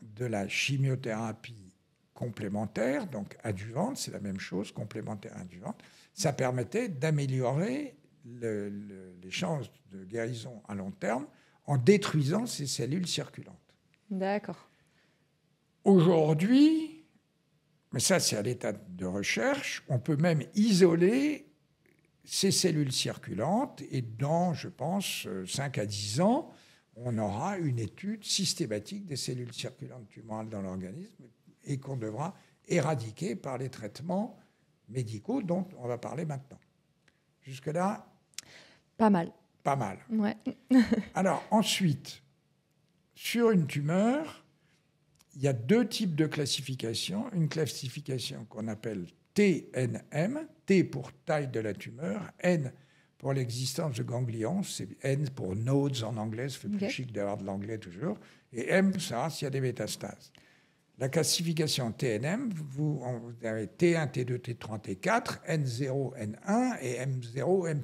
de la chimiothérapie complémentaire, donc adjuvante, c'est la même chose, complémentaire adjuvante, ça permettait d'améliorer les chances de guérison à long terme en détruisant ces cellules circulantes. D'accord. Aujourd'hui, mais ça c'est à l'état de recherche, on peut même isoler ces cellules circulantes et dans, je pense, 5 à 10 ans, on aura une étude systématique des cellules circulantes tumorales dans l'organisme et qu'on devra éradiquer par les traitements médicaux dont on va parler maintenant. Jusque-là, pas mal. Pas mal. Ouais. Alors ensuite, sur une tumeur, il y a 2 types de classification. Une classification qu'on appelle TNM, T pour taille de la tumeur, N pour l'existence de ganglions, c'est N pour nodes en anglais, ça fait plus chic d'avoir de l'anglais toujours, et M pour savoir s'il y a des métastases. La classification TNM, vous avez T1, T2, T3, T4, N0, N1 et M0, M+.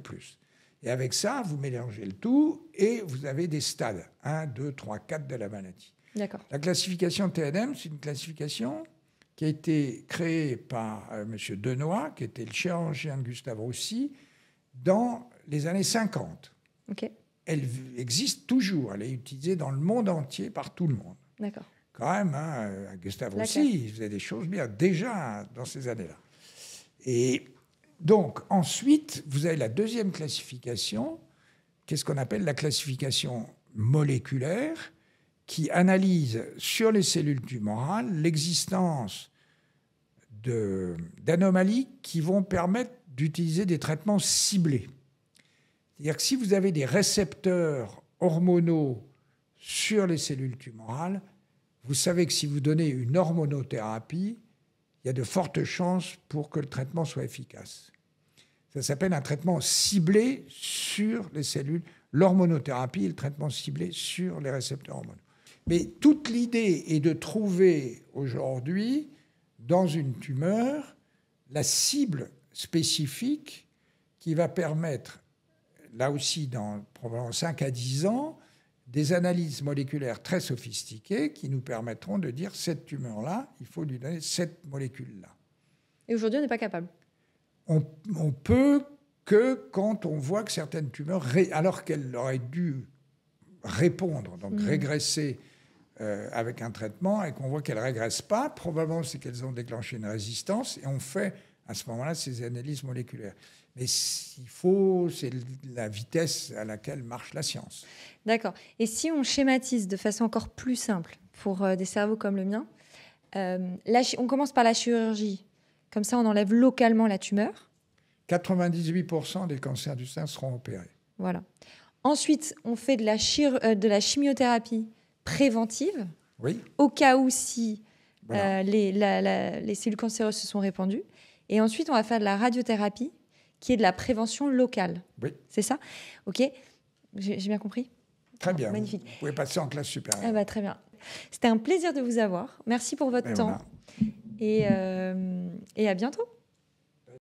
Et avec ça, vous mélangez le tout et vous avez des stades, 1, 2, 3, 4 de la maladie. D'accord. La classification TNM, c'est une classification qui a été créée par M. Denoy, qui était le chirurgien de Gustave Roussy, dans les années 50. Okay. Elle existe toujours, elle est utilisée dans le monde entier par tout le monde. D'accord. Quand même, Gustave Roussy, il faisait des choses bien, déjà dans ces années-là. Et donc, ensuite, vous avez la deuxième classification, qu'est-ce qu'on appelle la classification moléculaire, qui analyse sur les cellules tumorales l'existence d'anomalies qui vont permettre d'utiliser des traitements ciblés. C'est-à-dire que si vous avez des récepteurs hormonaux sur les cellules tumorales, vous savez que si vous donnez une hormonothérapie, il y a de fortes chances pour que le traitement soit efficace. Ça s'appelle un traitement ciblé sur les cellules. L'hormonothérapie est le traitement ciblé sur les récepteurs hormonaux. Mais toute l'idée est de trouver aujourd'hui, dans une tumeur, la cible spécifique qui va permettre, là aussi dans probablement 5 à 10 ans, des analyses moléculaires très sophistiquées qui nous permettront de dire cette tumeur-là, il faut lui donner cette molécule-là. Et aujourd'hui, on n'est pas capable. On peut que quand on voit que certaines tumeurs, alors qu'elles auraient dû répondre, donc régresser avec un traitement et qu'on voit qu'elles ne régressent pas, probablement c'est qu'elles ont déclenché une résistance et on fait à ce moment-là ces analyses moléculaires. Mais c'est la vitesse à laquelle marche la science. D'accord. Et si on schématise de façon encore plus simple pour des cerveaux comme le mien, on commence par la chirurgie. Comme ça, on enlève localement la tumeur. 98% des cancers du sein seront opérés. Voilà. Ensuite, on fait de la chimiothérapie préventive, oui. Au cas où si voilà. les cellules cancéreuses se sont répandues. Et ensuite, on va faire de la radiothérapie, qui est de la prévention locale. Oui. C'est ça ? OK. J'ai bien compris ? Très bien. Magnifique. Vous pouvez passer en classe supérieure. Très bien. C'était un plaisir de vous avoir. Merci pour votre temps. Voilà. Et à bientôt.